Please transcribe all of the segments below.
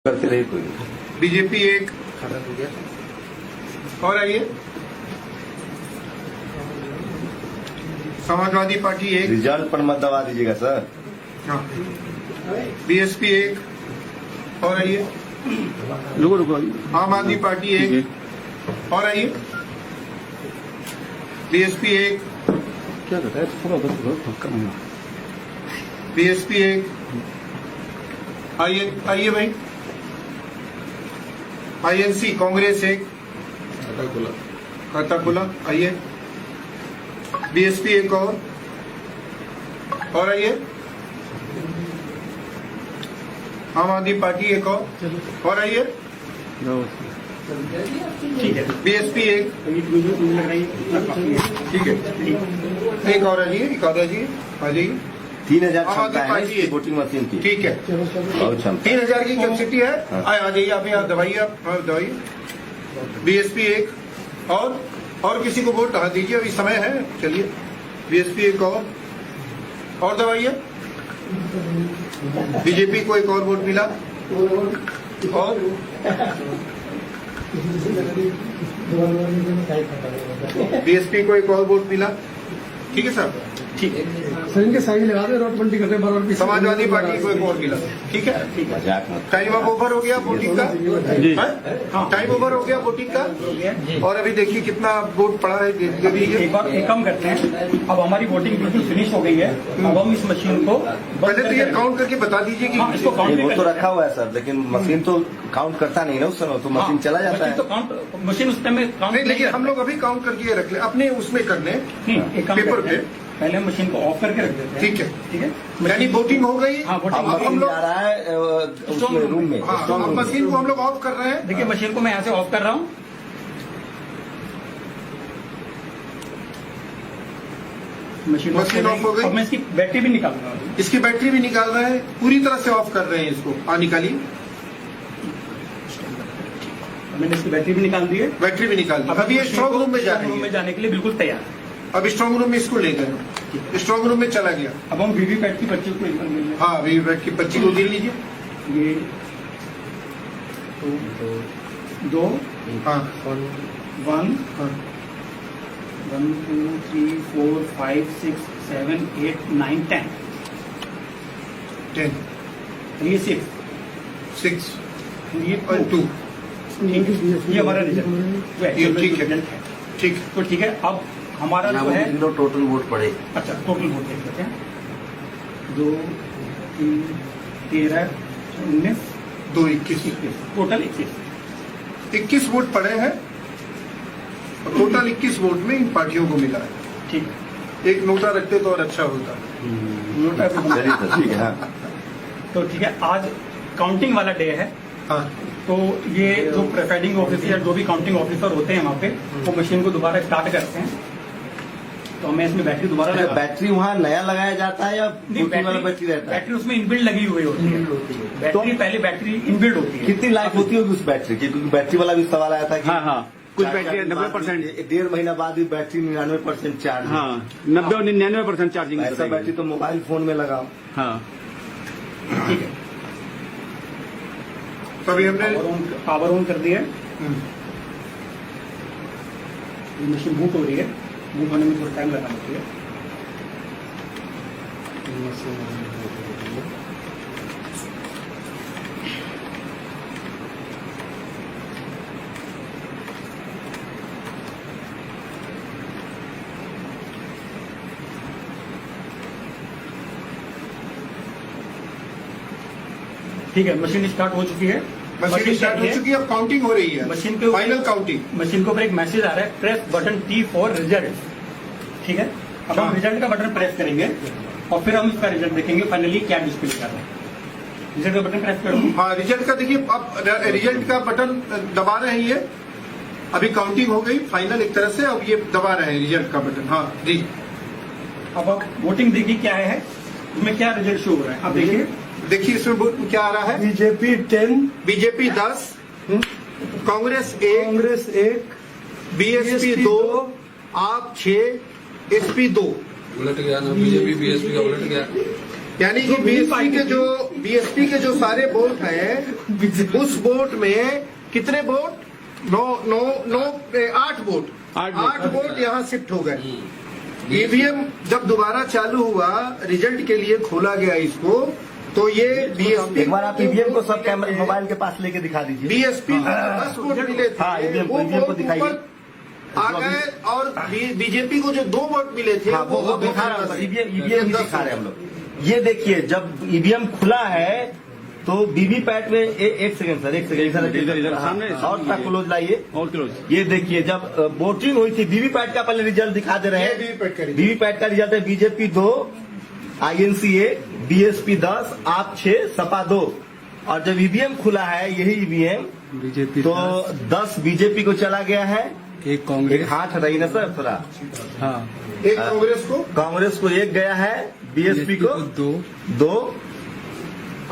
करते रहे कोई। बीजेपी एक और आइए, समाजवादी पार्टी एक, रिजल्ट पर मत दबा दीजिएगा सर। हाँ, बीएसपी एक और आइए, रुको आम आदमी पार्टी एक और आइए, बीएसपी एक, क्या करता है थोड़ा बीएसपी एक, आइए आइए भाई, आईएनसी कांग्रेस एक, खाता खुला, आइए, बीएसपी एक और आइए, आम आदमी पार्टी एक और आइए, ठीक है, बीएसपी एक, ठीक है, एक और आइए, एक और आइए, आ जाइए, 3000 आम आदमी क्षमता है पार्टी इसकी है। वोटिंग मशीन की, ठीक है, बहुत क्षमता। 3000 की कैपेसिटी है। हाँ। आ जाइए आप यहाँ दवाइए, आप दवाइए, बीएसपी एक और किसी को वोट हाँ दीजिए, अभी समय है, चलिए, बीएसपी एक और दवाइए, बीजेपी को एक और वोट मिला और बीएसपी को एक और वोट मिला, ठीक है सर, ठीक है, सर इनके साइड लगा दे रोड मंडी करते बार समाजवादी पार्टी को एक और मिला, ठीक है, मजाक मत। टाइम अब ओवर हो गया वोटिंग का, टाइम ओवर हो गया वोटिंग का, और अभी देखिए कितना वोट पड़ा है, दे दीजिए। एक बार एक कम करते हैं, अब हमारी वोटिंग बिल्कुल फिनिश हो गई है। अब हम इस मशीन को पहले तो ये काउंट करके बता दीजिए कि हाँ, इसको काउंट वो तो रखा हुआ है सर, लेकिन मशीन तो काउंट करता नहीं ना उस समय, तो मशीन चला जाता है। तो काउंट मशीन उस टाइम काउंट नहीं, लेकिन हम लोग अभी काउंट करके रख ले, अपने उसमें कर ले, एक काम पेपर करते पे, हैं, पहले मशीन को ऑफ करके रख देते हैं। ठीक है, ठीक है, यानी वोटिंग हो गई। हाँ, वोटिंग अब हो हम गई। मशीन लोग जा रहा है उसमें रूम में, हाँ, स्ट्रांग अब रूम में। मशीन को हम लोग ऑफ कर रहे हैं। देखिए मशीन को मैं यहाँ से ऑफ कर रहा हूँ। मशीन ऑफ हो गई। अब मैं इसकी बैटरी भी निकालूंगा। इसकी बैटरी भी निकाल रहे हैं, पूरी तरह से ऑफ कर रहे हैं इसको, निकालिए, मैंने इसकी बैटरी भी निकाल दी है। बैटरी भी निकाल दी। अब ये स्ट्रांग रूम में जा रही है, जाने के लिए बिल्कुल तैयार है। अब स्ट्रांग रूम में इसको ले गए, स्ट्रांग रूम में चला गया। अब हम वीवीपैट की पर्ची को निकाल लेंगे। हाँ, वीवीपैट की पर्ची को गिन लीजिए। ये दो हाँ, 1 हाँ, 1 2 3 4 5 6 7 8 9 10 10, ये 6 6 ये और 2, ये हमारा रिजल्ट ये ठीक है। रिजल्ट है। ठीक, तो ठीक है, अब हमारा जो है टोटल वोट पड़े। अच्छा टोटल वोट देख लेते हैं। 2 3 13 19 2 21 टोटल 21। 21 वोट पड़े हैं, और टोटल 21 वोट में इन पार्टियों को मिला है। ठीक है, एक नोटा रखते तो और अच्छा होता। नोटा पे बना। चलिए सर, ठीक है। हाँ, तो ठीक है, आज काउंटिंग वाला डे है। हाँ, तो ये जो प्रिसाइडिंग ऑफिसर जो भी काउंटिंग ऑफिसर होते हैं वहाँ पे, वो मशीन को दोबारा स्टार्ट करते हैं। तो हमें इसमें बैटरी दोबारा अच्छा, लगा, बैटरी वहाँ नया लगाया जाता है या नहीं, दूसरी वाला बैटरी रहता है? बैटरी उसमें इनबिल्ड लगी हुई होती है। बैटरी पहले बैटरी इनबिल्ड होती है। कितनी लाइफ होती होगी उस बैटरी की? क्योंकि बैटरी वाला भी सवाल आया था कि हाँ कुछ चार बैटरी दिन 90%, बाद, 1.5 महीना बाद भी बैटरी 99% चार्ज। हाँ 90 और 99% चार्जिंग। ऐसा बैटरी तो मोबाइल फोन में लगाओ। हाँ ठीक है, तभी हमने पावर ऑन कर दिया। मशीन बूट हो रही है, बूट होने में थोड़ा टाइम लगा होती है। ठीक है, मशीन स्टार्ट हो चुकी है। मशीन स्टार्ट हो चुकी है, अब काउंटिंग हो रही है, मशीन के फाइनल काउंटिंग। मशीन के ऊपर एक मैसेज आ रहा है, press button T for result. ठीक है, अब हम हाँ। रिजल्ट का बटन प्रेस करेंगे और फिर हम इसका रिजल्ट देखेंगे फाइनली क्या डिस्प्ले कर रहा है। रिजल्ट का बटन प्रेस करो। हाँ, रिजल्ट का देखिए, अब रिजल्ट का बटन दबा रहे हैं ये, अभी काउंटिंग हो गई फाइनल एक तरह से, अब ये दबा रहे हैं रिजल्ट का बटन। हाँ जी, अब आप वोटिंग देखिए क्या है, इसमें क्या रिजल्ट शो हो रहा है। आप देखिए, देखिए इसमें क्या आ रहा है, BJP 10, BJP 10, Congress 1, Congress 1, BSP 2, आप 6, एसपी 2। उलट गया ना, बीजेपी बीएसपी का उलट गया। यानी कि बीएसपी के जो सारे वोट हैं उस वोट में कितने वोट 8 वोट यहाँ शिफ्ट हो गए। ईवीएम जब दोबारा चालू हुआ, रिजल्ट के लिए खोला गया इसको, तो ये बीएसपी एक बार आप ईवीएम को सब कैमरे मोबाइल के पास लेके दिखा दीजिए। बीएसपी 10 वोट मिले थे, हाँ, ईवीएम को दिखाइए। आ गए, और बीजेपी को जो 2 वोट मिले थे हाँ, वो दिखा रहे हैं, ईवीएम दिखा रहे हैं हम लोग। ये देखिए, जब ईवीएम खुला है तो वीवीपैट में एक सेकंड सर, इधर सामने और तक क्लोज लाइए। और क्लोज। ये देखिए, जब वोटिंग हुई थी, वीवीपैट का पहले रिजल्ट दिखा दे रहे हैं। वीवीपैट का रिजल्ट है बीजेपी 2, आईएनसी 1, बीएसपी 10, आप 6, सपा 2। और जब ईवीएम खुला है, यही ईवीएम, बीजेपी तो 10 बीजेपी को चला गया है, एक कांग्रेस। एक हाथ रही ना सर थोड़ा, हाँ, एक कांग्रेस को 1 गया है, बीएसपी को 2,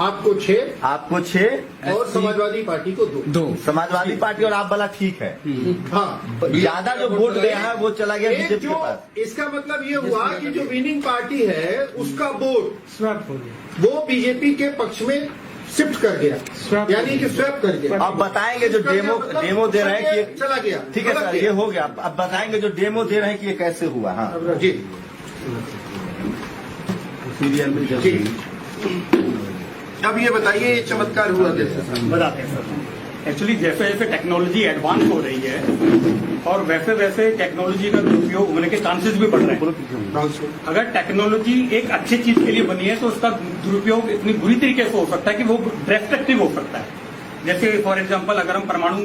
आपको 6, आपको 6, और समाजवादी पार्टी को 2। समाजवादी पार्टी और आप वाला ठीक है। हाँ, ज्यादा जो वोट गया है वो चला गया एक बीजेपी के जो पास। इसका मतलब ये हुआ कि जो विनिंग पार्टी है उसका वोट स्वैप हो गया। वो बीजेपी के पक्ष में शिफ्ट कर गया, यानी कि स्वैप कर गया। अब बताएंगे जो डेमो दे रहे हैं कि चला गया, ठीक है सर, ये हो गया। अब बताएंगे जो डेमो दे रहे हैं कि ये कैसे हुआ। हाँ जी जी, अब ये बताइए, ये चमत्कार हुआ कैसे? बताते हैं सर। एक्चुअली जैसे जैसे टेक्नोलॉजी एडवांस हो रही है और वैसे वैसे टेक्नोलॉजी का दुरुपयोग होने के चांसेस भी बढ़ रहे हैं। अगर टेक्नोलॉजी एक अच्छी चीज के लिए बनी है तो उसका दुरुपयोग इतनी बुरी तरीके से हो सकता है कि वो डिस्ट्रक्टिव हो सकता है। जैसे फॉर एग्जांपल, अगर हम परमाणु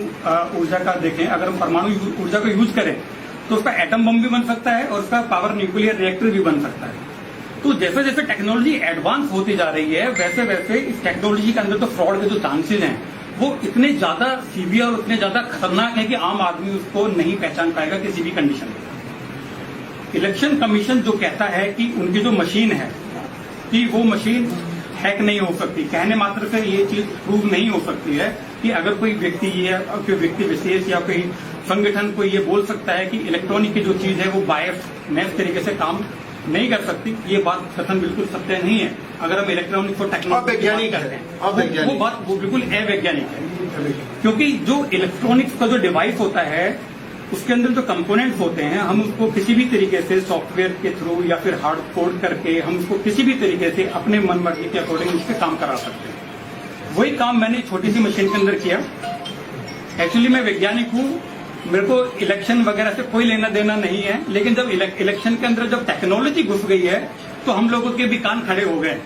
ऊर्जा का देखें, अगर हम परमाणु ऊर्जा को यूज करें तो उसका एटम बम भी बन सकता है और उसका पावर न्यूक्लियर रिएक्टर भी बन सकता है। तो जैसे जैसे टेक्नोलॉजी एडवांस होती जा रही है, वैसे वैसे इस टेक्नोलॉजी के अंदर तो फ्रॉड के जो चांसेस हैं वो इतने ज्यादा सीवियर और इतने ज्यादा खतरनाक है कि आम आदमी उसको नहीं पहचान पाएगा किसी भी कंडीशन में। इलेक्शन कमीशन जो कहता है कि उनकी जो मशीन है कि वो मशीन हैक नहीं हो सकती, कहने मात्र से ये चीज प्रूव नहीं हो सकती है कि अगर कोई व्यक्ति या कोई व्यक्ति विशेष या कोई संगठन को ये बोल सकता है कि इलेक्ट्रॉनिक की जो चीज है वो बायस तरीके से काम नहीं कर सकती, ये बात कथन बिल्कुल सत्य नहीं है। अगर हम इलेक्ट्रॉनिक्स और टेक्नोलॉजी करते हैं वो बिल्कुल अवैज्ञानिक है, क्योंकि जो इलेक्ट्रॉनिक्स का जो डिवाइस होता है उसके अंदर जो कंपोनेंट्स होते हैं, हम उसको किसी भी तरीके से सॉफ्टवेयर के थ्रू या फिर हार्ड कोड करके हम उसको किसी भी तरीके से अपने मन मर्जी के अकॉर्डिंग उस पर काम करा सकते हैं। वही काम मैंने छोटी सी मशीन के अंदर किया। एक्चुअली मैं वैज्ञानिक हूँ, मेरे को इलेक्शन वगैरह से कोई लेना देना नहीं है, लेकिन जब इलेक्शन के अंदर जब टेक्नोलॉजी घुस गई है तो हम लोगों के भी कान खड़े हो गए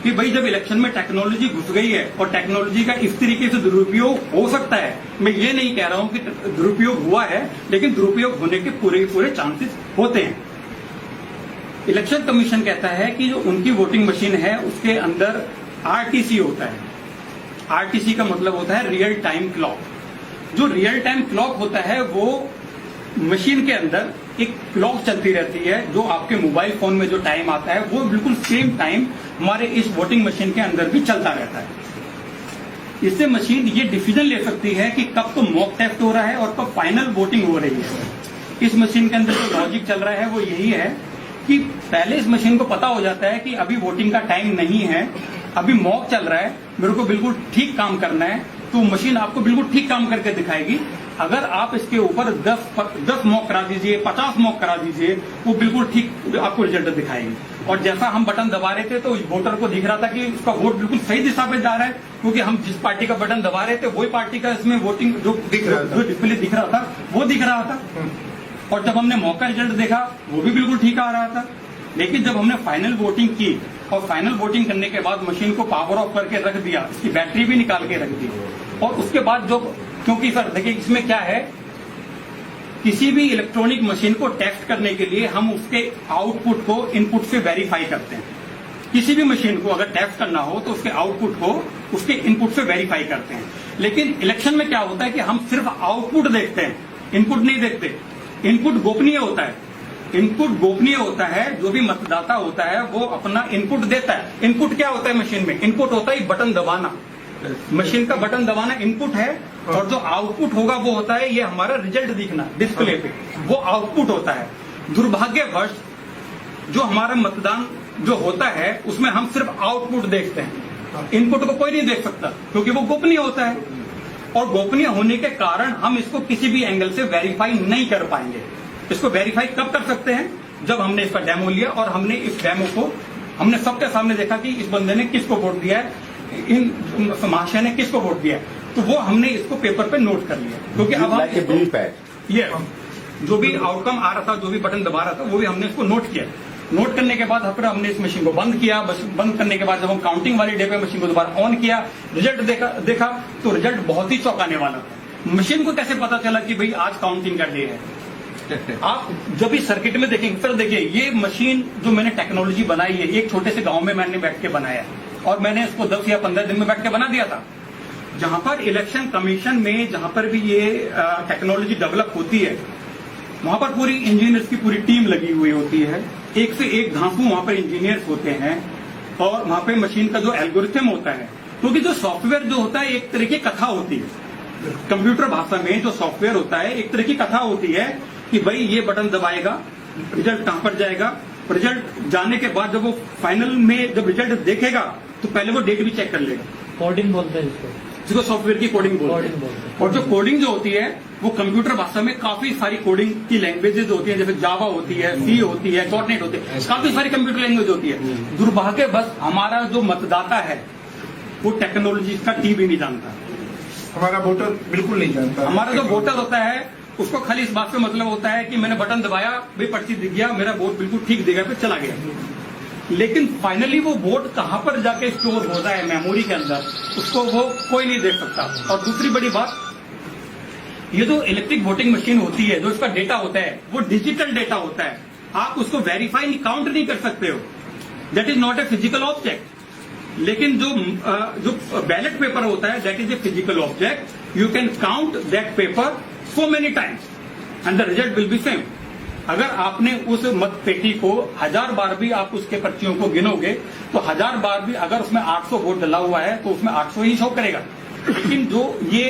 कि भाई जब इलेक्शन में टेक्नोलॉजी घुस गई है और टेक्नोलॉजी का इस तरीके से दुरुपयोग हो सकता है, मैं ये नहीं कह रहा हूं कि दुरुपयोग हुआ है, लेकिन दुरुपयोग होने के पूरे चांसेस होते हैं। इलेक्शन कमीशन कहता है कि जो उनकी वोटिंग मशीन है उसके अंदर आरटीसी होता है। आरटीसी का मतलब होता है रियल टाइम क्लॉक। जो रियल टाइम क्लॉक होता है वो मशीन के अंदर एक क्लॉक चलती रहती है, जो आपके मोबाइल फोन में जो टाइम आता है वो बिल्कुल सेम टाइम हमारे इस वोटिंग मशीन के अंदर भी चलता रहता है। इससे मशीन ये डिसीजन ले सकती है कि कब तो मॉक टेस्ट हो रहा है और कब फाइनल वोटिंग हो रही है। इस मशीन के अंदर जो लॉजिक चल रहा है वो यही है कि पहले इस मशीन को पता हो जाता है कि अभी वोटिंग का टाइम नहीं है, अभी मॉक चल रहा है, मेरे को बिल्कुल ठीक काम करना है, तो मशीन आपको बिल्कुल ठीक काम करके दिखाएगी। अगर आप इसके ऊपर 10 मॉक करा दीजिए, 50 मॉक करा दीजिए, वो बिल्कुल ठीक आपको रिजल्ट दिखाएगी। और जैसा हम बटन दबा रहे थे तो वोटर को दिख रहा था कि उसका वोट बिल्कुल सही दिशा पे जा रहा है, क्योंकि हम जिस पार्टी का बटन दबा रहे थे वही पार्टी का इसमें वोटिंग जो डिस्प्ले दिख रहा था वो दिख रहा था। और जब हमने मॉक का रिजल्ट देखा वो भी बिल्कुल ठीक आ रहा था। लेकिन जब हमने फाइनल वोटिंग की और फाइनल वोटिंग करने के बाद मशीन को पावर ऑफ करके रख दिया, इसकी बैटरी भी निकाल के रख दी, और उसके बाद जो, क्योंकि सर देखिए इसमें क्या है, किसी भी इलेक्ट्रॉनिक मशीन को टेस्ट करने के लिए हम उसके आउटपुट को इनपुट से वेरीफाई करते हैं। किसी भी मशीन को अगर टेस्ट करना हो तो उसके आउटपुट को उसके इनपुट से वेरीफाई करते हैं। लेकिन इलेक्शन में क्या होता है कि हम सिर्फ आउटपुट देखते हैं, इनपुट नहीं देखते। इनपुट गोपनीय होता है, इनपुट गोपनीय होता है। जो भी मतदाता होता है वो अपना इनपुट देता है। इनपुट क्या होता है मशीन में? इनपुट होता है बटन दबाना, मशीन का बटन दबाना इनपुट है, और जो आउटपुट होगा वो होता है ये हमारा रिजल्ट दिखना डिस्प्ले पे, वो आउटपुट होता है। दुर्भाग्यवश जो हमारा जो होता है उसमें हम सिर्फ आउटपुट देखते हैं, इनपुट को कोई नहीं देख सकता क्योंकि वो गोपनीय होता है, और गोपनीय होने के कारण हम इसको किसी भी एंगल से वेरीफाई नहीं कर पाएंगे। इसको वेरीफाई कब कर सकते हैं? जब हमने इसका डेमो लिया और हमने इस डेमो को हमने सबके सामने देखा कि इस बंदे ने किसको वोट दिया है, इन महाशय ने किसको वोट दिया है, तो वो हमने इसको पेपर पे नोट कर लिया, क्योंकि अब हम ये जो भी आउटकम आ रहा था, जो भी बटन दबा रहा था, वो भी हमने इसको नोट किया। नोट करने के बाद फिर हमने इस मशीन को बंद किया। बंद करने के बाद जब हम काउंटिंग वाली डे पे मशीन को दोबारा ऑन किया, रिजल्ट देखा तो रिजल्ट बहुत ही चौंकाने वाला था। मशीन को कैसे पता चला कि भाई आज काउंटिंग का डे है? आप जब इस सर्किट में देखेंगे, फिर देखिए ये मशीन जो मैंने टेक्नोलॉजी बनाई है, एक छोटे से गांव में मैंने बैठ के बनाया और मैंने इसको 10 या 15 दिन में बैठ के बना दिया था। जहां पर इलेक्शन कमीशन में जहां पर भी ये टेक्नोलॉजी डेवलप होती है, वहां पर पूरी इंजीनियर्स की पूरी टीम लगी हुई होती है, एक से एक धांसू वहां पर इंजीनियर्स होते हैं, और वहां पे मशीन का जो एल्गोरिथम होता है, क्योंकि जो सॉफ्टवेयर जो होता है एक तरह की कथा होती है। कंप्यूटर भाषा में जो सॉफ्टवेयर होता है एक तरह की कथा होती है कि भाई ये बटन दबाएगा, रिजल्ट कहां पर जाएगा, रिजल्ट जाने के बाद जब वो फाइनल में जब रिजल्ट देखेगा तो पहले वो डेट भी चेक कर लेगा। कोडिंग बोलते हैं इसको, जिसको सॉफ्टवेयर की कोडिंग बोलते हैं। और जो कोडिंग जो होती है वो कंप्यूटर भाषा में काफी सारी कोडिंग की लैंग्वेजेस होती है, जैसे जावा होती है, सी होती है, डॉटनेट होती है, काफी सारी कंप्यूटर लैंग्वेज होती है। दुर्भाग्य बस हमारा जो मतदाता है वो टेक्नोलॉजी का टी भी नहीं जानता, हमारा वोटर बिल्कुल नहीं जानता। हमारा जो वोटर होता है उसको खाली इस बात से मतलब होता है कि मैंने बटन दबाया, भाई पर्ची दिख गया, मेरा वोट बिल्कुल ठीक दिखा, फिर चला गया। लेकिन फाइनली वो वोट कहां पर जाके स्टोर होता है मेमोरी के अंदर, उसको वो कोई नहीं देख सकता। और दूसरी बड़ी बात, ये जो इलेक्ट्रिक वोटिंग मशीन होती है, जो इसका डेटा होता है वो डिजिटल डेटा होता है, आप उसको वेरीफाई काउंट नहीं कर सकते हो, that is not a physical object. लेकिन जो बैलेट पेपर होता है that is a physical object, you can count that paper so many times and the result will be same. अगर आपने उस मत पेटी को 1000 बार भी आप उसके पर्चियों को गिनोगे तो 1000 बार भी अगर उसमें 800 वोट डला हुआ है तो उसमें 800 ही शो करेगा। लेकिन जो ये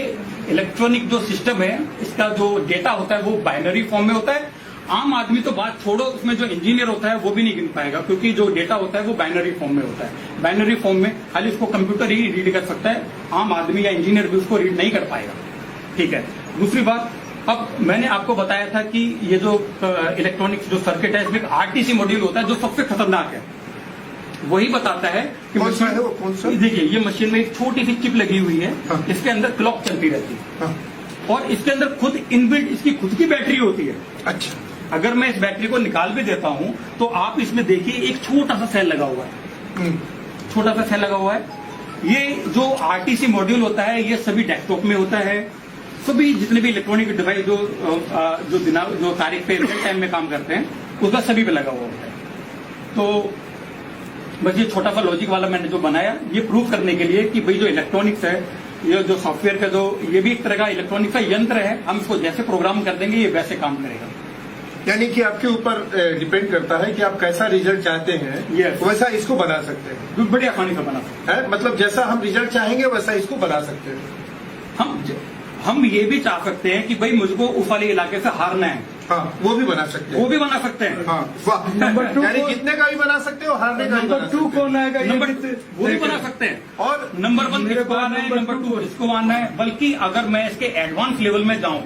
इलेक्ट्रॉनिक जो सिस्टम है, इसका जो डेटा होता है वो बाइनरी फॉर्म में होता है। आम आदमी तो बात छोड़ो, उसमें जो इंजीनियर होता है वो भी नहीं गिन पाएगा, क्योंकि जो डेटा होता है वो बाइनरी फॉर्म में होता है। बाइनरी फॉर्म में खाली इसको कंप्यूटर ही रीड कर सकता है, आम आदमी या इंजीनियर भी उसको रीड नहीं कर पाएगा। ठीक है। दूसरी बात, अब मैंने आपको बताया था कि ये जो इलेक्ट्रॉनिक्स जो सर्किट है इसमें आरटीसी मॉड्यूल होता है जो सबसे खतरनाक है। वही बताता है कि कौन सा है वो, कौन सा? देखिए ये मशीन में एक छोटी सी चिप लगी हुई है, हाँ। इसके अंदर क्लॉक चलती रहती है, हाँ। और इसके अंदर खुद इनबिल्ट इसकी खुद की बैटरी होती है। अच्छा, अगर मैं इस बैटरी को निकाल भी देता हूं तो आप इसमें देखिए एक छोटा सा सेल लगा हुआ है, छोटा सा सेल लगा हुआ है। ये जो आरटीसी मॉड्यूल होता है ये सभी डेस्कटॉप में होता है, सभी जितने भी इलेक्ट्रॉनिक डिवाइस जो तारीख पे रियल टाइम में काम करते हैं उसका सभी पे लगा हुआ होता है। तो बस ये छोटा सा लॉजिक वाला मैंने जो बनाया ये प्रूव करने के लिए कि भाई जो इलेक्ट्रॉनिक्स है, ये जो सॉफ्टवेयर का जो ये भी एक तरह का इलेक्ट्रॉनिक का यंत्र है, हम इसको जैसे प्रोग्राम कर देंगे ये वैसे काम करेगा। यानी कि आपके ऊपर डिपेंड करता है कि आप कैसा रिजल्ट चाहते हैं, Yes. वैसा इसको बना सकते हैं। बड़ी आसानी से बना सकते है मतलब जैसा हम रिजल्ट चाहेंगे वैसा इसको बना सकते हैं। हैं। हम ये भी चाह सकते हैं कि भाई मुझको उस वाले इलाके से हारना है, हाँ, वो भी बना सकते हैं। वो भी बना सकते हैं। हाँ, वाह। नंबर 2 यानी जीतने का भी बना सकते हो, हारने का भी बना नंबर सकते 2 हो। कौन आएगा? नंबर वो भी बना सकते हैं। और नंबर 1 मेरे इसको पास आना है, नंबर नंबर 2 2 इसको आना है। बल्कि अगर मैं इसके एडवांस लेवल में जाऊं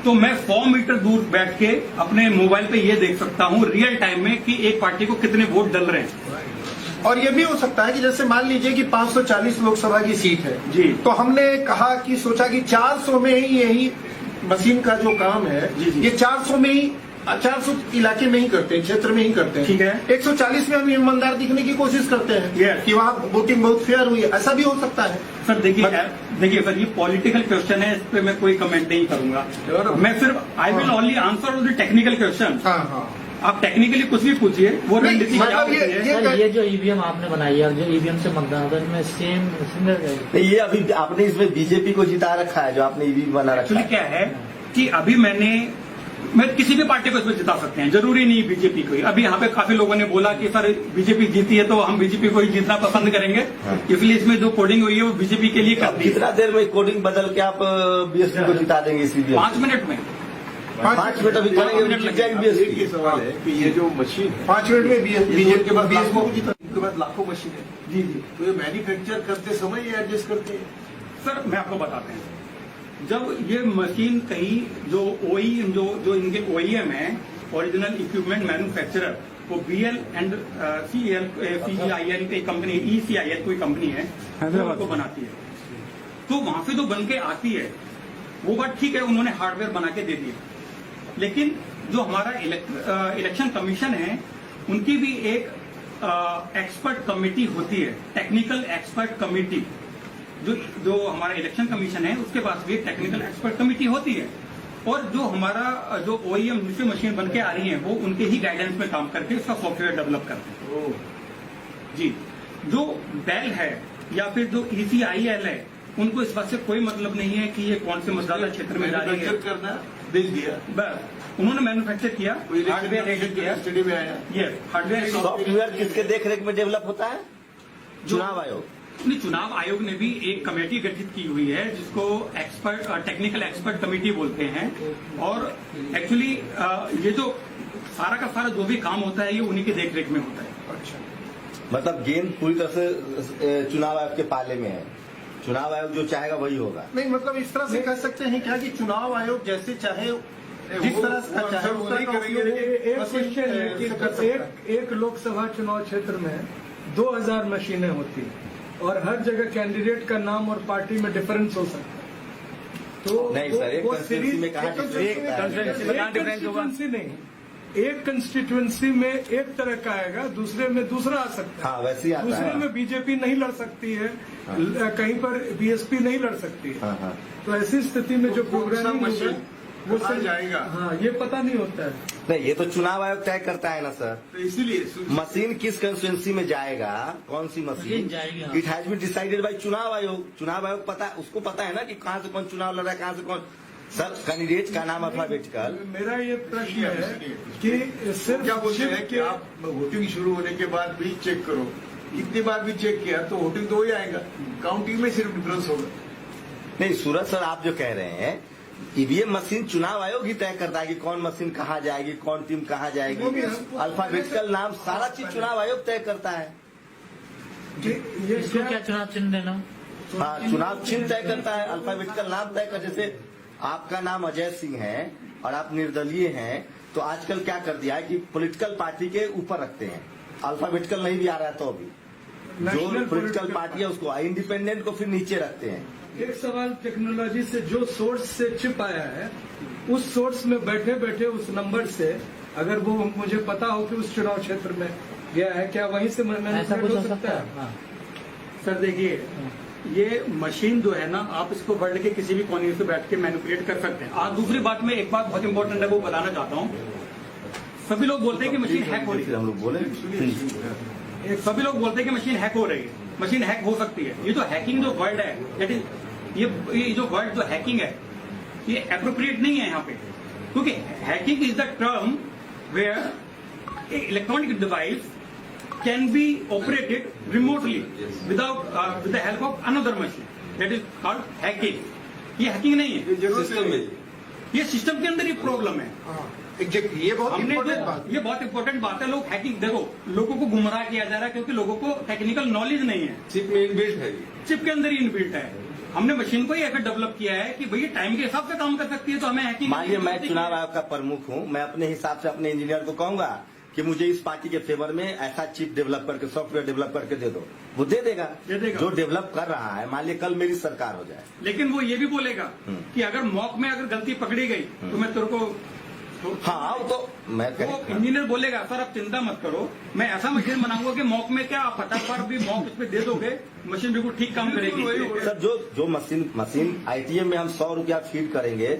तो मैं 100 मीटर दूर बैठ के अपने मोबाइल पे ये देख सकता हूं रियल टाइम में कि एक पार्टी को कितने वोट डल रहे हैं। और ये भी हो सकता है कि जैसे मान लीजिए कि 540 लोकसभा की सीट है जी। तो हमने कहा कि सोचा कि 400 में ही यही मशीन का जो काम है जी, जी। ये 400 में ही 400 इलाके में ही करते हैं, क्षेत्र में ही करते हैं। ठीक है। 140 में हम ईमानदार दिखने की कोशिश करते हैं Yes. कि वहाँ वोटिंग बहुत फेयर हुई है, ऐसा भी हो सकता है। सर देखिए सर, ये पॉलिटिकल क्वेश्चन है, इस पे मैं कोई कमेंट नहीं करूंगा। मैं सिर्फ I will only answer on the technical question. हाँ हाँ, आप टेक्निकली कुछ भी पूछिए, वो नहीं, रणनीति क्या मतलब होती ये- है। सर ये जो ईवीएम आपने बनाई है और जो ईवीएम से मतदान होता है इसमें सेम सिमिलर ये अभी आपने इसमें बीजेपी को जिता रखा है, जो आपने ईवी बना रखा एक्चुअली है। क्या है कि अभी मैं किसी भी पार्टी को इसमें जिता सकते हैं, जरूरी नहीं बीजेपी को ही। अभी यहाँ पे काफी लोगों ने बोला कि सर बीजेपी जीती है तो हम बीजेपी को ही जीतना पसंद करेंगे, इसलिए इसमें जो कोडिंग हुई है वो बीजेपी के लिए कर दी है। कितना देर में कोडिंग बदल के आप बीएसपी को जिता देंगे इस ईवीएम? 5 मिनट में 5 मिनट अभी करेंगे, जीत जाएगी एक ही बीएसपी। सवाल है कि ये जो मशीन है 5 मिनट में बीजेपी के बाद बीएसपी को जीता। इनके बाद लाखों मशीन है जी जी तो ये मैन्युफैक्चर करते समय ये एडजस्ट करते हैं। सर मैं आपको बताते हैं, जब ये मशीन कहीं जो जो इनके OEM है, ओरिजिनल इक्विपमेंट मैन्युफैक्चरर, वो BL एंड CIL की कंपनी, ECIL कोई कंपनी है, हैदराबाद को बनाती है। तो वहां से जो बन के आती है वो बात ठीक है, उन्होंने हार्डवेयर बना के दे दिया, लेकिन जो हमारा इलेक्शन कमीशन है उनकी भी एक एक्सपर्ट कमेटी होती है, टेक्निकल एक्सपर्ट कमेटी। जो हमारा इलेक्शन कमीशन है उसके पास भी एक टेक्निकल एक्सपर्ट कमेटी होती है, और जो हमारा जो OEM जिससे मशीन बन के आ रही है वो उनके ही गाइडेंस में काम करके उसका सॉफ्टवेयर डेवलप करते हैं। जी, जो बेल है या फिर जो ECIL है उनको इस बात से कोई मतलब नहीं है कि ये कौन से मतदाता क्षेत्र में जा रही है। मैन्युफैक्चर करना भेज दिया, बस उन्होंने मैन्युफैक्चर किया, हार्डवेयर रेडी किया, स्टडी में आया। ये हार्डवेयर सॉफ्टवेयर किसके देखरेख में डेवलप होता है? चुनाव आयोग। नहीं, चुनाव आयोग ने भी एक कमेटी गठित की हुई है जिसको टेक्निकल एक्सपर्ट कमेटी बोलते हैं, और एक्चुअली ये जो सारा का सारा जो भी काम होता है ये उन्हीं के देखरेख में होता है। अच्छा, मतलब गेंद पूरी तरह से चुनाव आयोग के पाले में है, चुनाव आयोग जो चाहेगा वही होगा। नहीं मतलब इस तरह से कह सकते हैं क्या कि चुनाव आयोग जैसे चाहे जिस तरह से चाहे उस तरह का एक लोकसभा चुनाव क्षेत्र में 2000 मशीनें होती हैं और हर जगह कैंडिडेट का नाम और पार्टी में डिफरेंस हो सकता है। तो नहीं सर, एक कंस्टिट्यूंसी में कहा कंस्टिट्यूंसी नहीं, एक कंस्टिट्यूंसी में एक तरह का आएगा, दूसरे में दूसरा आ सकता है। हाँ, वैसे ही आता दूसरे है। में बीजेपी नहीं लड़ सकती है, कहीं पर BSP नहीं लड़ सकती है। हाँ। तो ऐसी स्थिति में जो प्रोग्रामिंग मशीन वो कहाँ जाएगा? हाँ, ये पता नहीं होता है। नहीं, ये तो चुनाव आयोग तय करता है ना सर। तो इसीलिए मशीन किस कंस्टिट्यूंसी में जाएगा, कौन सी मशीन जाएगी, हाँ। It has been decided by चुनाव आयोग। चुनाव आयोग पता, उसको पता है ना कि कहाँ से कौन चुनाव लड़ रहा है, कहाँ से कौन। सर कैंडिडेट का नाम अल्फाबेटिकल। मेरा ये प्रश्न है कि सिर्फ क्या बोलते हैं चिप कि आप वोटिंग शुरू होने के बाद भी चेक करो, कितनी बार भी चेक किया तो वोटिंग तो हो जाएगा, काउंटिंग में सिर्फ डिफरेंस होगा। नहीं सूरज सर, आप जो कह रहे हैं ईवीएम मशीन चुनाव आयोग ही तय करता है कि कौन मशीन कहाँ जाएगी, कौन टीम कहाँ जाएगी। अल्फाबेटिकल नाम सारा चीज चुनाव आयोग तय करता है। इसको क्या चुनाव चिन्ह देना? हाँ, चुनाव चिन्ह तय करता है, अल्फाबेटिकल नाम तय कर। जैसे आपका नाम अजय सिंह है और आप निर्दलीय हैं, तो आजकल क्या कर दिया है कि पॉलिटिकल पार्टी के ऊपर रखते हैं, अल्फाबेटिकल नहीं भी आ रहा है तो भी जो पॉलिटिकल पार्टी है उसको, इंडिपेंडेंट को फिर नीचे रखते हैं। एक सवाल टेक्नोलॉजी से, जो सोर्स से चिप आया है उस सोर्स में बैठे बैठे उस नंबर से अगर वो मुझे पता हो कि उस चुनाव क्षेत्र में गया है, क्या वहीं से ऐसा कुछ हो सकता है? हाँ। सर देखिए, ये मशीन जो है ना, आप इसको वर्ल्ड के किसी भी कोने से बैठ के मैनिपुलेट कर सकते हैं। आज दूसरी बात में एक बात बहुत इंपॉर्टेंट है वो बताना चाहता हूँ। सभी लोग बोलते हैं कि मशीन हैक हो रही है, हम लोग बोले सभी लोग बोलते हैं कि मशीन हैक हो रही है, मशीन हैक हो सकती है। ये जो हैकिंग जो वर्ड है, दैट इज ये जो वर्ड जो हैकिंग है ये एप्रोप्रिएट नहीं है यहाँ पे, क्योंकि hacking is the term where electronic device can be operated remotely without with the help of another machine. That is called hacking. ये हैकिंग नहीं है, सिस्टम में ये सिस्टम के अंदर ही प्रॉब्लम है। एग्जैक्टली, ये बहुत हमने इम्पोर्टेंट बात ये बहुत इंपॉर्टेंट बात है। लोग हैकिंग, देखो लोगों को गुमराह किया जा रहा है क्योंकि लोगों को टेक्निकल नॉलेज नहीं है। चिप में इनबिल्ट है, चिप के अंदर ही इनबिल्ट है। हमने मशीन को ही ऐसा डेवलप किया है कि भैया टाइम के हिसाब से काम कर सकती है, तो हमें हैकिंग। मान लीजिए मैं चुनाव आयोग का प्रमुख हूँ, मैं अपने हिसाब से अपने इंजीनियर को कहूंगा कि मुझे इस पार्टी के फेवर में ऐसा चिप डेवलप करके, सॉफ्टवेयर डेवलप करके दे दो, वो दे देगा। जो डेवलप कर रहा है, मान लिया कल मेरी सरकार हो जाए, लेकिन वो ये भी बोलेगा कि अगर मॉक में अगर गलती पकड़ी गई तो मैं तेरे को हाँ तो मैं वो इंजीनियर बोलेगा सर आप चिंता मत करो, मैं ऐसा मशीन बनाऊंगा कि मॉक में क्या आप फटाफट भी मॉक उस पर दे दोगे, मशीन बिल्कुल ठीक काम करेगी। सर जो मशीन ITM में हम 100 रुपया फीड करेंगे,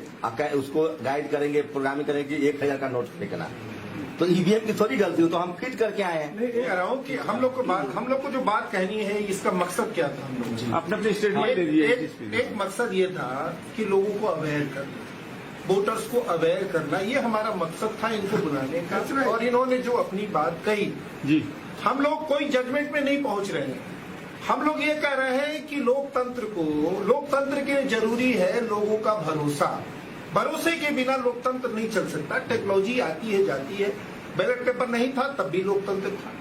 उसको गाइड करेंगे, प्रोग्रामिंग करेंगे कि 1000 का नोट फेंकना, तो EVM की थोड़ी गलती हो, तो हम फिट करके आए हैं। नहीं कह रहा हूँ कि हम लोग को जो बात कहनी है इसका मकसद क्या था। हम लोग अपने अपने स्टेटमेंट दे दिए। एक मकसद ये था कि लोगों को अवेयर करना, वोटर्स को अवेयर करना, ये हमारा मकसद था इनको बुलाने का। और इन्होंने जो अपनी बात कही जी, हम लोग कोई जजमेंट में नहीं पहुंच रहे हैं। हम लोग ये कह रहे हैं कि लोकतंत्र के लिए जरूरी है लोगों का भरोसा। भरोसे के बिना लोकतंत्र नहीं चल सकता। टेक्नोलॉजी आती है जाती है, बैलेट पेपर नहीं था तब भी लोकतंत्र था।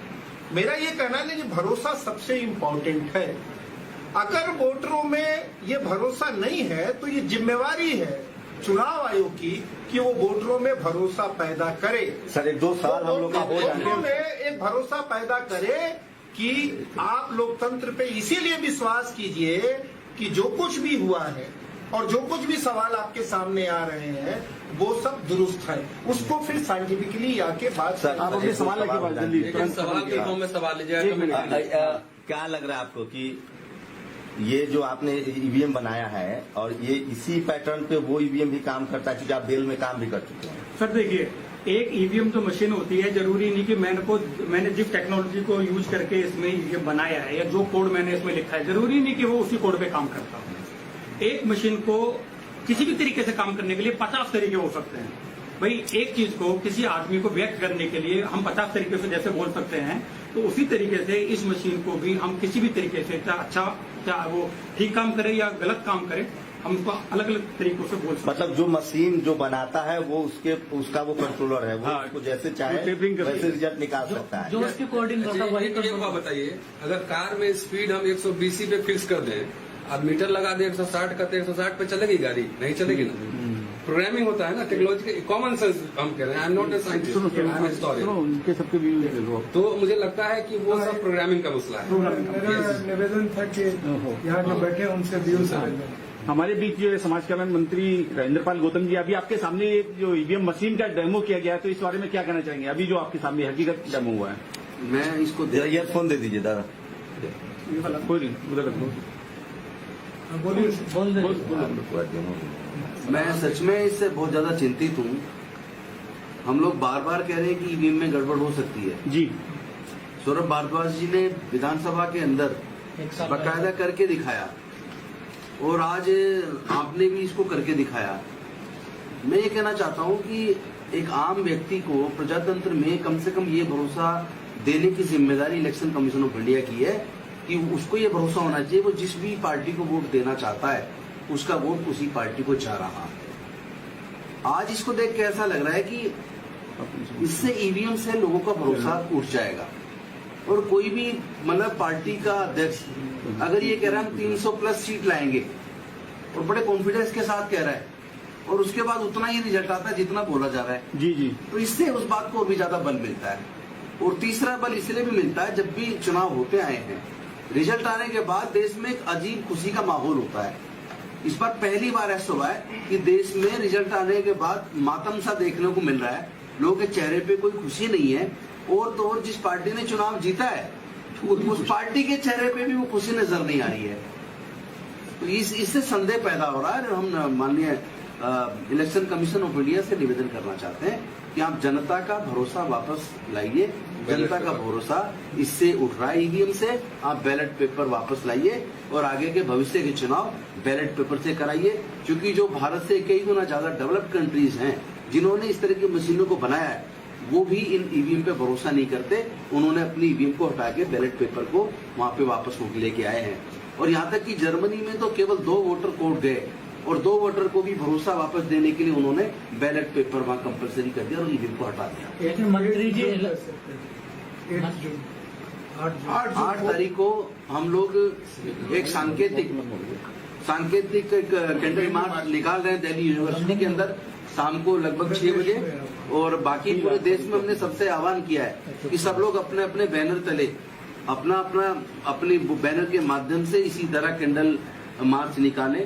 मेरा ये कहना है कि भरोसा सबसे इम्पोर्टेंट है। अगर वोटरों में ये भरोसा नहीं है तो ये जिम्मेवारी है चुनाव आयोग की कि वो वोटरों में भरोसा पैदा करे। सर 1-2 साल हम लोग का हो वोटरों जाएंगे। में एक भरोसा पैदा करे कि आप लोकतंत्र पे इसीलिए विश्वास कीजिए कि जो कुछ भी हुआ है और जो कुछ भी सवाल आपके सामने आ रहे हैं वो सब दुरुस्त है। उसको फिर साइंटिफिकली आके बात सर, आप अपने सवाल की बात जल्दी लेकिन सवाल के फॉर्म में सवाल लीजिएगा। क्या लग रहा है आपको कि ये जो आपने ईवीएम बनाया है और ये इसी पैटर्न पे वो ईवीएम भी काम करता है, क्योंकि आप बेल में काम भी कर चुके हैं? सर देखिए, एक ईवीएम तो मशीन होती है, जरूरी नहीं कि मैंने जिस टेक्नोलॉजी को यूज करके इसमें ईवीएम बनाया है या जो कोड मैंने इसमें लिखा है, जरूरी नहीं कि वो उसी कोड पे काम करता हो। एक मशीन को किसी भी तरीके से काम करने के लिए 50 तरीके हो सकते हैं। भाई एक चीज को किसी आदमी को व्यक्त करने के लिए हम 50 तरीके से जैसे बोल सकते हैं, तो उसी तरीके से इस मशीन को भी हम किसी भी तरीके से चाहे वो ठीक काम करे या गलत काम करे, हम उसको अलग अलग तरीकों से बोल सकते हैं। मतलब जो मशीन जो बनाता है वो उसका वो कंट्रोलर है, वो उसको जैसे चाहे वैसे रिजल्ट निकाल सकता है। जो उसके कोडिंग होता है वही एक बात बताइए, अगर कार में स्पीड हम 120 पे फिक्स कर दें, अब मीटर लगा दें 160 का, तो 160 पे चलेगी गाड़ी? नहीं चलेगी ना। प्रोग्रामिंग होता है ना, टेक्नोलॉजी कॉमन सेंस हम कह रहे हैं। I am not a scientist, I am a historian. उनके सबके भी तो मुझे लगता है कि वो सब प्रोग्रामिंग का मसला है। मेरा निवेदन था कि यहाँ जो बैठे हैं उनसे व्यूज हमारे बीच जो समाज कल्याण मंत्री राजेंद्र पाल गौतम जी, अभी आपके सामने एक जो ईवीएम मशीन का डेमो किया गया है, तो इस बारे में क्या कहना चाहेंगे? अभी जो आपके सामने हकीकत डेमो हुआ है। मैं इसको जरा ईयरफोन दे दीजिए दादा। कोई नहीं, उधर रख दो। मैं सच में इससे बहुत ज्यादा चिंतित हूँ। हम लोग बार बार कह रहे हैं कि ईवीएम में गड़बड़ हो सकती है जी। सौरभ भारद्वाज जी ने विधानसभा के अंदर बाकायदा करके दिखाया और आज आपने भी इसको करके दिखाया। मैं ये कहना चाहता हूँ कि एक आम व्यक्ति को प्रजातंत्र में कम से कम ये भरोसा देने की जिम्मेदारी इलेक्शन कमीशन ऑफ इंडिया की है कि उसको ये भरोसा होना चाहिए वो जिस भी पार्टी को वोट देना चाहता है उसका वोट उसी पार्टी को जा रहा है। आज इसको देख के ऐसा लग रहा है कि इससे ईवीएम से लोगों का भरोसा उठ जाएगा और कोई भी मतलब पार्टी का अध्यक्ष अगर ये कह रहा है हम 300 प्लस सीट लाएंगे और बड़े कॉन्फिडेंस के साथ कह रहा है और उसके बाद उतना ही रिजल्ट आता है जितना बोला जा रहा है जी जी, तो इससे उस बात को और भी ज्यादा बल मिलता है। और तीसरा बल इसलिए भी मिलता है, जब भी चुनाव होते आए हैं रिजल्ट आने के बाद देश में एक अजीब खुशी का माहौल होता है। इस बार पहली बार ऐसा हुआ है कि देश में रिजल्ट आने के बाद मातम सा देखने को मिल रहा है, लोगों के चेहरे पे कोई खुशी नहीं है। और तो और जिस पार्टी ने चुनाव जीता है उस पार्टी के चेहरे पे भी वो खुशी नजर नहीं आ रही है। तो इससे संदेह पैदा हो रहा है। हम माननीय इलेक्शन कमीशन ऑफ इंडिया से निवेदन करना चाहते हैं कि आप जनता का भरोसा वापस लाइए। जनता का भरोसा इससे उठ रहा है ईवीएम से, आप बैलेट पेपर वापस लाइए और आगे के भविष्य के चुनाव बैलेट पेपर से कराइए। क्योंकि जो भारत से कई गुना ज्यादा डेवलप्ड कंट्रीज हैं जिन्होंने इस तरह की मशीनों को बनाया है वो भी इन ईवीएम पे भरोसा नहीं करते। उन्होंने अपनी ईवीएम को हटा के बैलेट पेपर को वहां पे वापस लेके आए हैं। और यहाँ तक कि जर्मनी में तो केवल 2 वोटर कोड गए और 2 वोटर को भी भरोसा वापस देने के लिए उन्होंने बैलेट पेपर वहां कंपलसरी कर दिया और ईवीएम को हटा दिया। लेकिन मंत्री जी 8 तारीख को हम लोग एक सांकेतिक कैंडल मार्च निकाल रहे हैं दिल्ली यूनिवर्सिटी के अंदर शाम को लगभग 6 बजे। और बाकी पूरे देश में हमने सबसे आह्वान किया है कि सब लोग अपने अपने बैनर तले अपने बैनर के माध्यम से इसी तरह कैंडल मार्च निकालें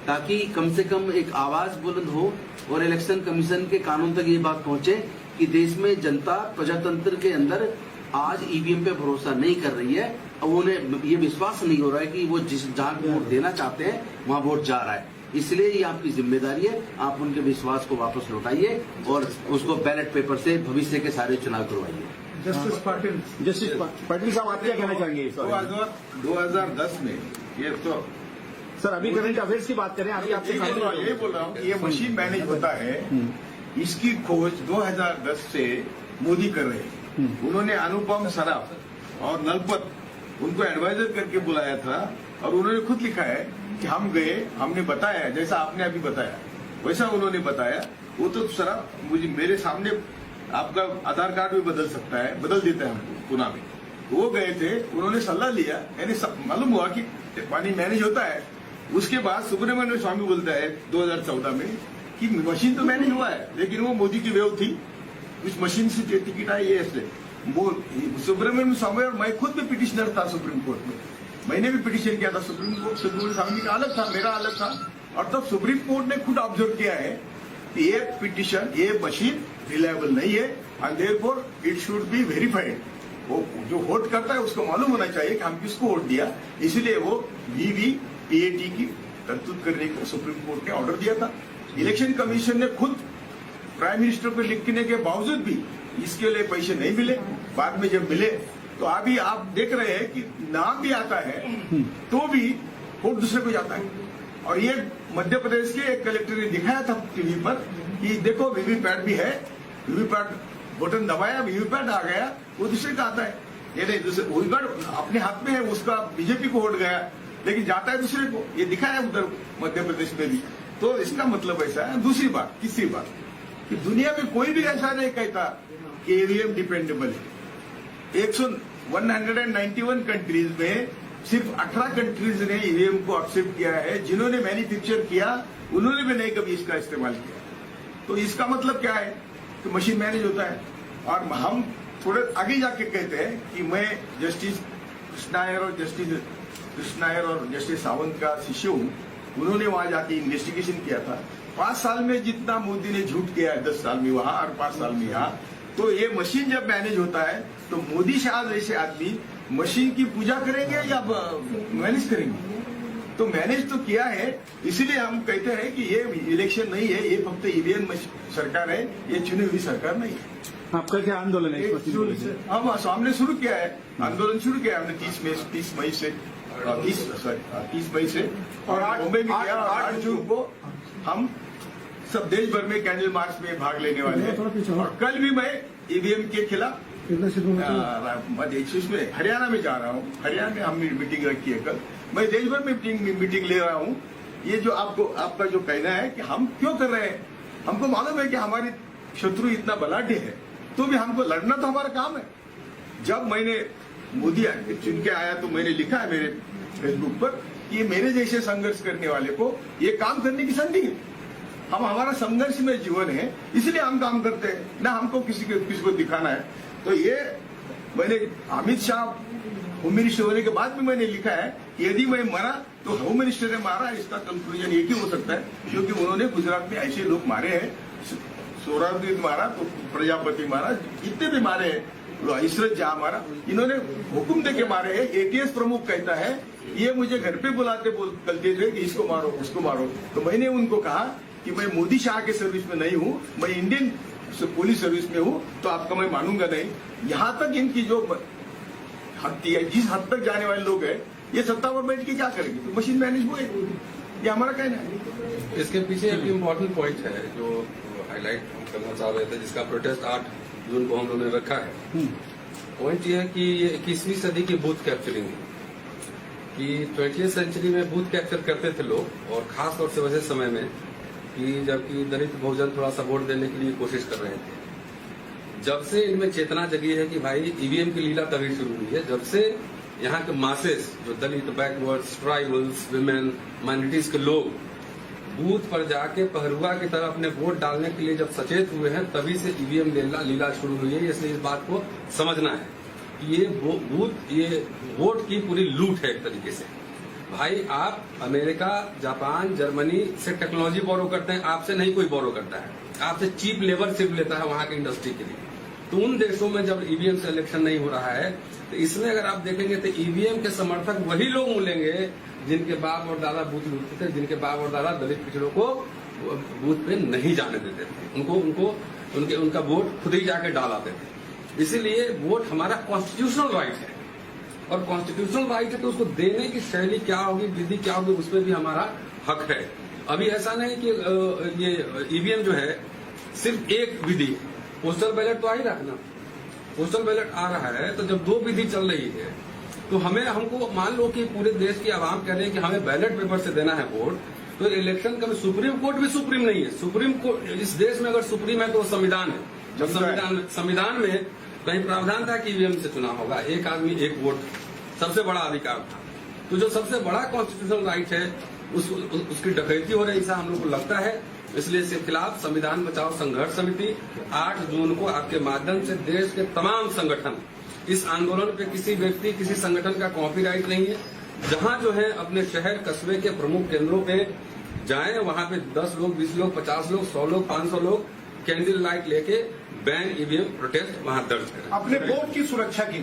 ताकि कम से कम एक आवाज बुलंद हो और इलेक्शन कमीशन के कानून तक ये बात पहुंचे कि देश में जनता प्रजातंत्र के अंदर आज ईवीएम पे भरोसा नहीं कर रही है और उन्हें ये विश्वास नहीं हो रहा है कि वो जहां वोट देना चाहते हैं वहां वोट जा रहा है। इसलिए ये आपकी जिम्मेदारी है, आप उनके विश्वास को वापस लौटाइए और उसको बैलेट पेपर से भविष्य के सारे चुनाव करवाइए। जस्टिस पाटिल साहब, आप क्या कहना चाहेंगे इस बारे में? 2010 में ये तो सर अभी करंट अफेयर्स की बात करें, अभी आपसे यही बोल रहा हूँ कि ये मशीन मैनेज होता है, इसकी खोज 2010 से मोदी कर रहे हैं। उन्होंने अनुपम सराफ और नलपत उनको एडवाइजर करके बुलाया था और उन्होंने खुद लिखा है कि हम गए, हमने बताया जैसा आपने अभी बताया वैसा उन्होंने बताया। वो तो सारा मुझे मेरे सामने आपका आधार कार्ड भी बदल सकता है, बदल देता है हमको पुणे में। वो गए थे, उन्होंने सलाह लिया, यानी मालूम हुआ कि पानी मैनेज होता है। उसके बाद सुब्रमण्यम स्वामी बोलता है 2014 में कि मशीन तो मैनेज हुआ है, लेकिन वो मोदी की वेव थी, उस मशीन से टिकट आई है। इसलिए सुब्रमण्यम स्वामी और मैं खुद भी पिटिशनर था सुप्रीम कोर्ट में, मैंने भी पिटिशन किया था सुप्रीम कोर्ट। सुब्रमण्यम स्वामी का अलग था, मेरा अलग था, और तब सुप्रीम कोर्ट ने खुद ऑब्जर्व किया है कि ये पिटिशन, ये मशीन रिलायबल नहीं है, and therefore it should be verified. वो जो वोट करता है उसको मालूम होना चाहिए कि हम किसको वोट दिया, इसलिए वो वीवीपीएटी की करतूत करने को सुप्रीम कोर्ट ने ऑर्डर दिया था। इलेक्शन कमीशन ने खुद प्राइम मिनिस्टर को लिखने के बावजूद भी इसके लिए पैसे नहीं मिले। बाद में जब मिले तो अभी आप देख रहे हैं कि नाम भी आता है तो भी वोट दूसरे को जाता है। और ये मध्य प्रदेश के एक कलेक्टर ने दिखाया था टीवी पर कि देखो वीवीपैट भी है, वीवीपैट बटन दबाया, वीवीपैट आ गया, वो दूसरे का आता है। ये नहीं, दूसरे वीवीपैट अपने हाथ में है, उसका बीजेपी को वोट गया, लेकिन जाता है दूसरे को। ये दिखाया उधर मध्य प्रदेश में भी। तो इसका मतलब ऐसा है। दूसरी बात, तीसरी बात, कि दुनिया में कोई भी ऐसा नहीं कहता कि ईवीएम डिपेंडेबल है। 191 कंट्रीज में सिर्फ 18 कंट्रीज ने ईवीएम को एक्सेप्ट किया है। जिन्होंने मैन्युफैक्चर किया उन्होंने भी नहीं कभी इसका इस्तेमाल किया। तो इसका मतलब क्या है कि मशीन मैनेज होता है। और हम थोड़े आगे जाके कहते हैं कि मैं जस्टिस कृष्णायर और जस्टिस सावंत का शिष्य हूं। उन्होंने वहां जाके इन्वेस्टिगेशन किया था। 5 साल में जितना मोदी ने झूठ किया है, 10 साल में वहां और 5 साल में यहाँ, तो ये मशीन जब मैनेज होता है तो मोदी शाह जैसे आदमी मशीन की पूजा करेंगे या मैनेज करेंगे? तो मैनेज तो किया है। इसीलिए हम कहते हैं कि ये इलेक्शन नहीं है, ये फक्त ईवीएम सरकार है, ये चुनी हुई सरकार नहीं है। आपका क्या आंदोलन है इस मशीन? हम हमने शुरू किया है, आंदोलन शुरू किया हमने 30 मई से 30 मई से, और मुंबई में किया। 8 जून को हम सब देश भर में कैंडल मार्च में भाग लेने वाले हैं। और कल भी मैं ईवीएम के खिलाफ में हरियाणा में जा रहा हूँ। हरियाणा में हमने मीटिंग रखी है कल। मैं देश भर में मीटिंग ले रहा हूँ। ये जो आपका जो कहना है कि हम क्यों कर रहे हैं, हमको मालूम है कि हमारे शत्रु इतना बलाढ्य है, तो भी हमको लड़ना तो हमारा काम है। जब मैंने मोदी चुन के आया तो मैंने लिखा है मेरे फेसबुक पर कि मेरे जैसे संघर्ष करने वाले को ये काम करने की संधि है। हमारा संघर्ष में जीवन है, इसलिए हम काम करते हैं, ना हमको किसी को दिखाना है। तो ये मैंने अमित शाह होम मिनिस्टर होने के बाद भी मैंने लिखा है कि यदि मैं मरा तो होम मिनिस्टर ने मारा। इसका कंक्लूजन एक ही हो सकता है, क्योंकि उन्होंने गुजरात में ऐसे लोग मारे हैं। सोहरावर्दी मारा तो प्रजापति मारा, जितने भी मारे हैं, इशरत जहां मारा, इन्होंने हुक्म दे के मारे हैं। एटीएस प्रमुख कहता है ये मुझे घर पे बुलाते बोलते थे कि इसको मारो उसको मारो। तो मैंने उनको कहा कि मैं मोदी शाह के सर्विस में नहीं हूं, मैं इंडियन पुलिस सर्विस में हूं, तो आपका मैं मानूंगा नहीं। यहां तक इनकी जो जिस हद तक जाने वाले लोग हैं, ये सत्ता पर बैठ के क्या करेंगे? तो मशीन मैनेज हुए, ये हमारा कहना है। इसके पीछे एक इम्पोर्टेंट पॉइंट है जो हाईलाइट करना चाह रहे थे, जिसका प्रोटेस्ट 8 जून को हम लोगों ने रखा है। पॉइंट ये है कि ये 21वीं सदी की बूथ कैप्चरिंग है, कि 20वीं सेंचुरी में बूथ कैप्चर करते थे लोग, और खास तौर से वैसे समय में कि जबकि दलित बहुजन थोड़ा सा वोट देने के लिए कोशिश कर रहे थे। जब से इनमें चेतना जगी है कि भाई ईवीएम की लीला तभी शुरू हुई है जब से यहाँ के मासेस, जो दलित, बैकवर्ड्स, ट्राइबल्स, विमेन, माइनॉरिटीज के लोग बूथ पर जाके पहरुआ की तरह अपने वोट डालने के लिए जब सचेत हुए हैं, तभी से ईवीएम लीला शुरू हुई है। इसलिए इस बात को समझना है कि ये वोट की पूरी लूट है एक तरीके से। भाई आप अमेरिका, जापान, जर्मनी से टेक्नोलॉजी बोरो करते हैं, आपसे नहीं कोई बोरो करता है, आपसे चीप लेबर सिर्फ लेता है वहां की इंडस्ट्री के लिए। तो उन देशों में जब ईवीएम से इलेक्शन नहीं हो रहा है, तो इसमें अगर आप देखेंगे तो ईवीएम के समर्थक वही लोग मिलेंगे जिनके बाप और दादा बूथ लूटते थे, जिनके बाप और दादा दलित पिछड़ों को बूथ पे नहीं जाने देते थे, उनका वोट खुद ही जाके डालाते थे। इसीलिए वोट हमारा कॉन्स्टिट्यूशनल राइट है, और कॉन्स्टिट्यूशनल राइट है तो उसको देने की शैली क्या होगी, विधि क्या होगी, उसमें भी हमारा हक है। अभी ऐसा नहीं कि ये ईवीएम जो है सिर्फ एक विधि, पोस्टल बैलेट तो आ ही रहा है ना, पोस्टल बैलेट आ रहा है, तो जब 2 विधि चल रही है तो हमको मान लो कि पूरे देश की आवाम कह रहे हैं कि हमें बैलेट पेपर से देना है वोट, तो इलेक्शन कभी सुप्रीम कोर्ट भी सुप्रीम नहीं है। सुप्रीम कोर्ट इस देश में अगर सुप्रीम है तो वो संविधान है। जब संविधान में कहीं प्रावधान था कि ईवीएम से चुनाव होगा, एक आदमी एक वोट, सबसे बड़ा अधिकार था। तो जो सबसे बड़ा कॉन्स्टिट्यूशनल राइट है उसकी डकैती हो रही है, ऐसा हम लोग को लगता है। इसलिए इसके खिलाफ संविधान बचाओ संघर्ष समिति 8 जून को आपके माध्यम से देश के तमाम संगठन, इस आंदोलन पे किसी व्यक्ति किसी संगठन का कॉपीराइट नहीं है। जहां जो है अपने शहर कस्बे के प्रमुख केंद्रों पे जाएं, वहां पे 10 लोग, 20 लोग, 50 लोग, 100 लोग, 500 लोग कैंडल लाइट लेके बैन ईवीएम प्रोटेस्ट वहां दर्ज करें। अपने वोट की सुरक्षा की